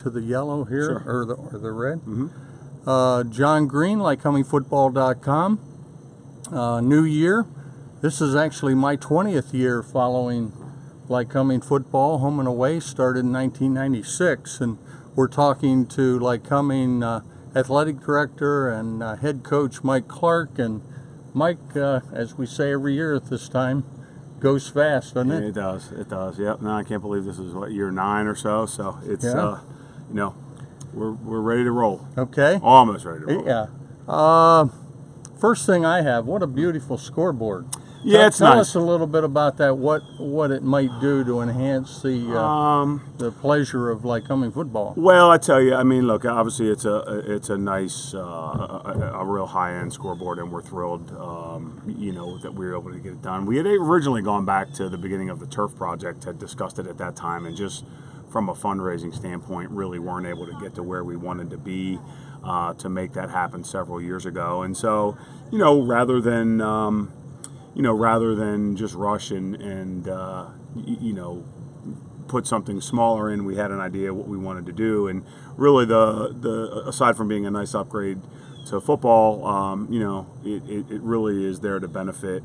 To the yellow here, Sure. or the red. Mm-hmm. John Green, Lycomingfootball.com. New year. This is actually my 20th year following Lycoming football, home and away. Started in 1996, and we're talking to Lycoming athletic director and head coach Mike Clark. And Mike, as we say every year at this time, goes fast, doesn't it? It does. It does. Yep. No, I can't believe this is year 9 or so. So it's we're ready to roll. Okay. Almost ready to roll. Yeah. First thing I have, what a beautiful scoreboard. Yeah, it's nice. Tell us a little bit about that. What it might do to enhance the pleasure of Lycoming football. Well, I tell you, I mean, look, obviously it's a nice, a real high-end scoreboard, and we're thrilled, that we were able to get it done. We had originally gone back to the beginning of the turf project, had discussed it at that time, and just from a fundraising standpoint, really weren't able to get to where we wanted to be to make that happen several years ago. And so, rather than just rush and put something smaller in, we had an idea what we wanted to do. And really, the aside from being a nice upgrade to football, it really is there to benefit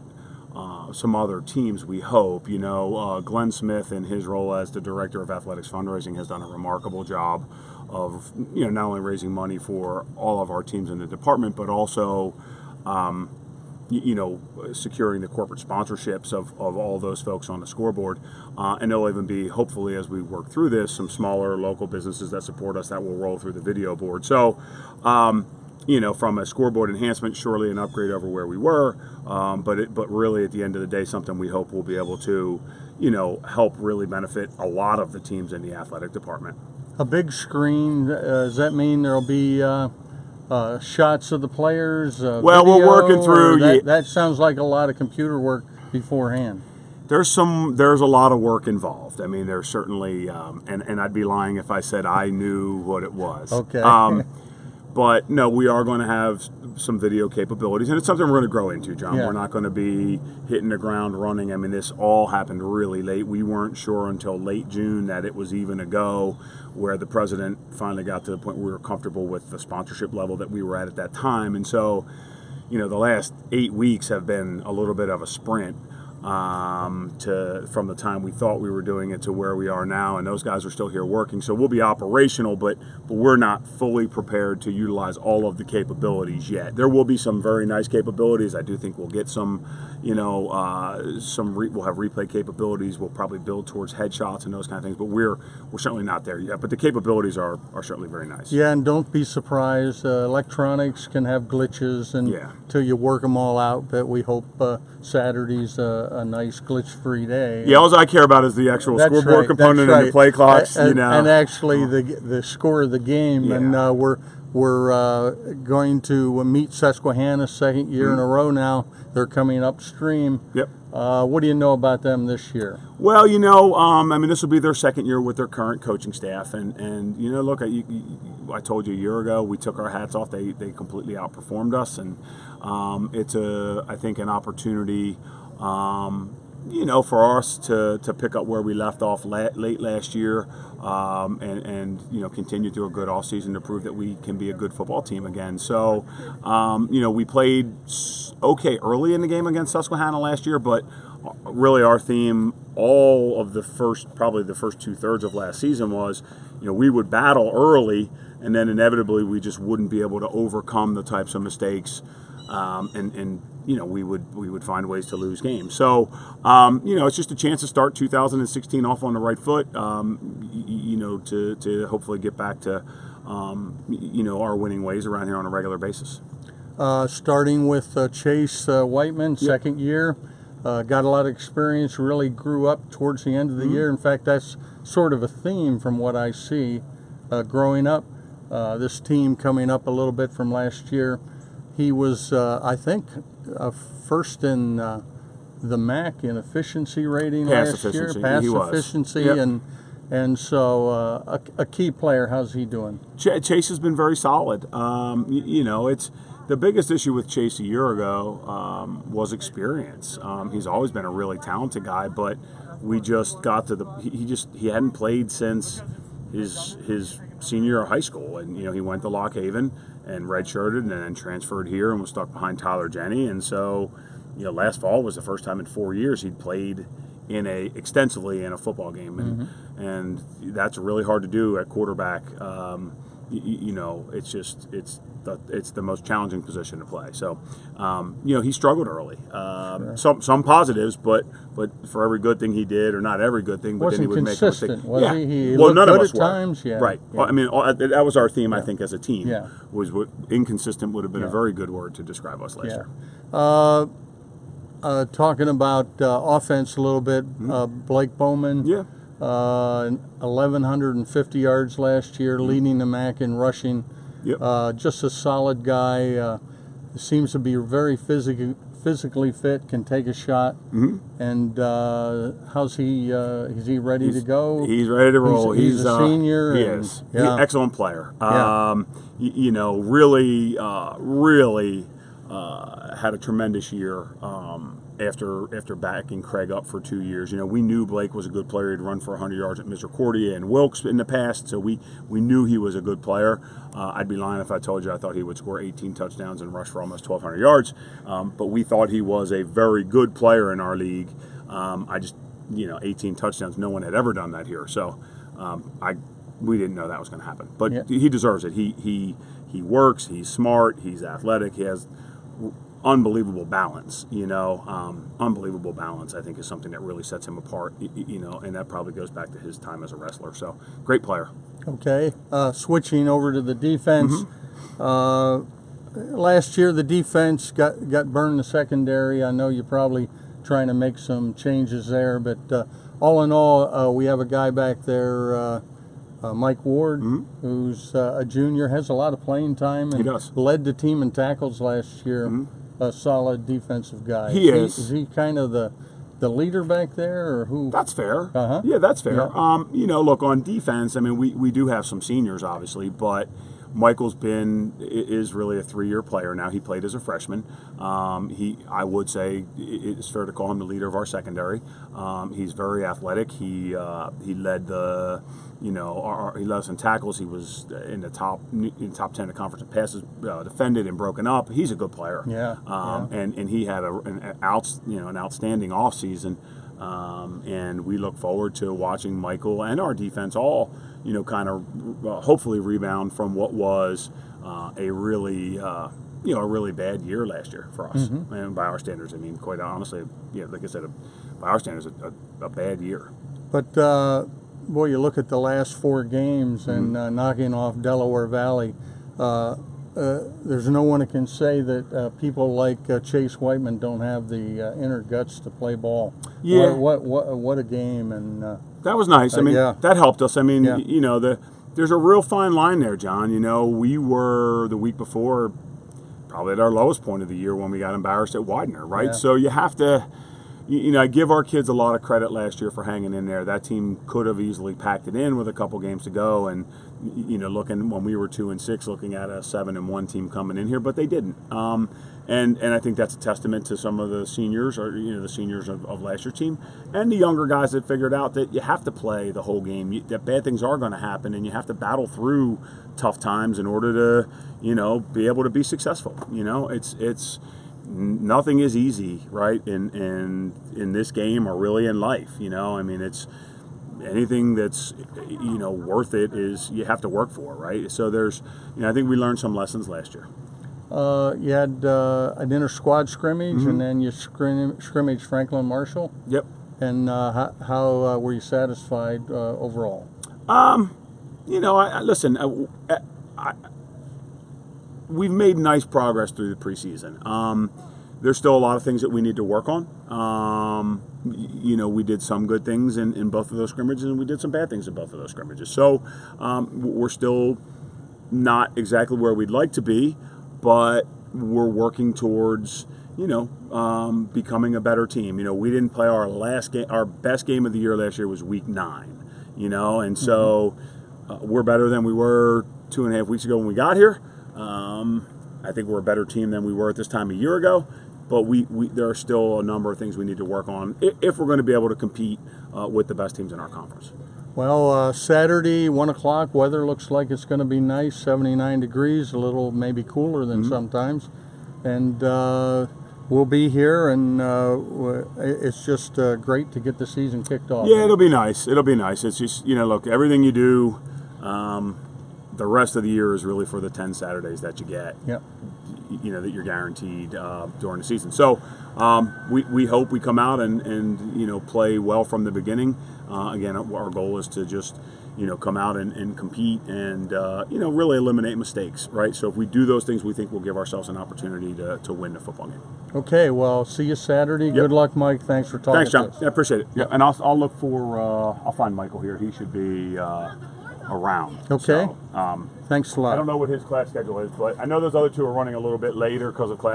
some other teams, we hope. Glenn Smith, in his role as the director of athletics fundraising, has done a remarkable job of not only raising money for all of our teams in the department, but also securing the corporate sponsorships of all those folks on the scoreboard. And there'll even be, hopefully, as we work through this, some smaller local businesses that support us that will roll through the video board. So, from a scoreboard enhancement, surely an upgrade over where we were, but really at the end of the day, something we hope will be able to, help really benefit a lot of the teams in the athletic department. A big screen, does that mean there'll be shots of the players? Well, we're working through. That sounds like a lot of computer work beforehand. There's a lot of work involved. I mean, there's certainly, and I'd be lying if I said I knew what it was. Okay. But no, we are going to have some video capabilities, and it's something we're going to grow into, John. Yeah. We're not going to be hitting the ground running. I mean, this all happened really late. We weren't sure until late June that it was even a go, where the president finally got to the point where we were comfortable with the sponsorship level that we were at that time. And so, the last 8 weeks have been a little bit of a sprint from the time we thought we were doing it to where we are now, and those guys are still here working. So we'll be operational, but we're not fully prepared to utilize all of the capabilities yet. There will be some very nice capabilities. I do think we'll get some, we'll have replay capabilities. We'll probably build towards headshots and those kind of things, but we're certainly not there yet. But the capabilities are certainly very nice. Yeah, and don't be surprised. Electronics can have glitches until you work them all out. But we hope Saturday's a nice glitch-free day. Yeah, all I care about is the actual scoreboard component and the play clocks. And actually the score of the game. Yeah. And we're going to meet Susquehanna second year in a row now. They're coming upstream. Yep. What do you know about them this year? Well, this will be their second year with their current coaching staff, and look, I told you a year ago we took our hats off. They completely outperformed us, and it's I think an opportunity. For us to pick up where we left off late last year, and continue through a good offseason to prove that we can be a good football team again. So, we played okay early in the game against Susquehanna last year, but really our theme all of probably the first 2/3 of last season was, we would battle early, and then inevitably we just wouldn't be able to overcome the types of mistakes, and we would find ways to lose games. So, it's just a chance to start 2016 off on the right foot, to hopefully get back to, our winning ways around here on a regular basis. Starting with Chase Whiteman, second year, got a lot of experience, really grew up towards the end of the year. In fact, that's sort of a theme from what I see growing up. This team coming up a little bit from last year. He was, I think, first in the MAC in efficiency rating last year. Pass efficiency, yep. And so a key player. How's he doing? Chase has been very solid. It's the biggest issue with Chase a year ago was experience. He's always been a really talented guy, but we just got to he hadn't played since his senior year of high school, and he went to Lock Haven and redshirted, and then transferred here and was stuck behind Tyler Jenny. And so, last fall was the first time in 4 years he'd played extensively in a football game, and that's really hard to do at quarterback. It's the most challenging position to play. So, he struggled early. Sure. Some positives, but for every good thing he did, or not every good thing, but then he would make a mistake. Was he? He well, looked none good of us at were. times. Yeah. Right. Yeah. I mean, that was our theme. I think as a team, Yeah. was what inconsistent would have been a very good word to describe us last year. Talking about offense a little bit, Blake Bowman. Yeah. 1,150 yards last year, leading the MAC in rushing. Yep. Just a solid guy. Seems to be very physically fit, can take a shot. And how's he? Is he ready to go? He's ready to roll. He's a senior. He and, is. Yeah. Excellent player. Yeah. Really had a tremendous year after backing Craig up for 2 years. We knew Blake was a good player. He'd run for 100 yards at Misericordia and Wilkes in the past, so we knew he was a good player. I'd be lying if I told you I thought he would score 18 touchdowns and rush for almost 1,200 yards, but we thought he was a very good player in our league. 18 touchdowns, no one had ever done that here, so we didn't know that was going to happen. But he deserves it. He works, he's smart, he's athletic, he has unbelievable balance, unbelievable balance, I think, is something that really sets him apart, and that probably goes back to his time as a wrestler. So, great player. Okay, switching over to the defense. Last year, the defense got burned in the secondary. I know you're probably trying to make some changes there, but all in all, we have a guy back there, Mike Ward, who's a junior, has a lot of playing time, and he does. Led the team in tackles last year. A solid defensive guy. He is. Is he kind of the leader back there, or who? That's fair. Uh-huh. Yeah, that's fair. Yeah. Look, on defense, I mean, we do have some seniors, obviously, but Michael's is really a 3-year player now. He played as a freshman. I would say it's fair to call him the leader of our secondary. He's very athletic. He led the, he led us in tackles. He was in the top 10 of conference in passes defended and broken up. He's a good player. Yeah. And he had an outstanding offseason. And we look forward to watching Michael and our defense all, kind of hopefully rebound from what was a really bad year last year for us. And by our standards, I mean, quite honestly, like I said, by our standards, a bad year. But boy, you look at the last 4 games and knocking off Delaware Valley. There's no one that can say that people like Chase Whiteman don't have the inner guts to play ball. Yeah. What a game. And that was nice. I mean, that helped us. I mean, there's a real fine line there, John. We were the week before probably at our lowest point of the year when we got embarrassed at Widener, right? Yeah. So you have to, I give our kids a lot of credit last year for hanging in there. That team could have easily packed it in with a couple games to go, and looking when we were 2-6, looking at a 7-1 team coming in here, but they didn't. And I think that's a testament to some of the seniors, or the seniors of last year's team, and the younger guys that figured out that you have to play the whole game. That bad things are going to happen, and you have to battle through tough times in order to be able to be successful. It's nothing is easy, right? In this game, or really in life. I mean, it's anything that's worth it is you have to work for, right? So there's I think we learned some lessons last year. You had an inter-squad scrimmage, and then you scrimmage Franklin Marshall. Yep. And how were you satisfied overall? Listen, we've made nice progress through the preseason. There's still a lot of things that we need to work on. We did some good things in both of those scrimmages, and we did some bad things in both of those scrimmages. So we're still not exactly where we'd like to be, but we're working towards, becoming a better team. We didn't play our last game. Our best game of the year last year was week 9, and so we're better than we were 2.5 weeks ago when we got here. I think we're a better team than we were at this time a year ago, but there are still a number of things we need to work on if we're going to be able to compete with the best teams in our conference. Well, Saturday, 1 o'clock, weather looks like it's going to be nice, 79 degrees, a little maybe cooler than sometimes. And we'll be here, and it's just great to get the season kicked off. Yeah, it'll be nice. It'll be nice. It's just, look, everything you do, the rest of the year is really for the 10 Saturdays that you get. Yep. That you're guaranteed during the season. So we hope we come out and play well from the beginning. Again, our goal is to just come out and compete and really eliminate mistakes, right? So if we do those things, we think we'll give ourselves an opportunity to win the football game. Okay, well, see you Saturday. Yep. Good luck, Mike. Thanks for talking. Thanks, John. to us. I appreciate it. Yep. And I'll look for I'll find Michael here. He should be around. Okay. So, thanks a lot. I don't know what his class schedule is, but I know those other two are running a little bit later because of class.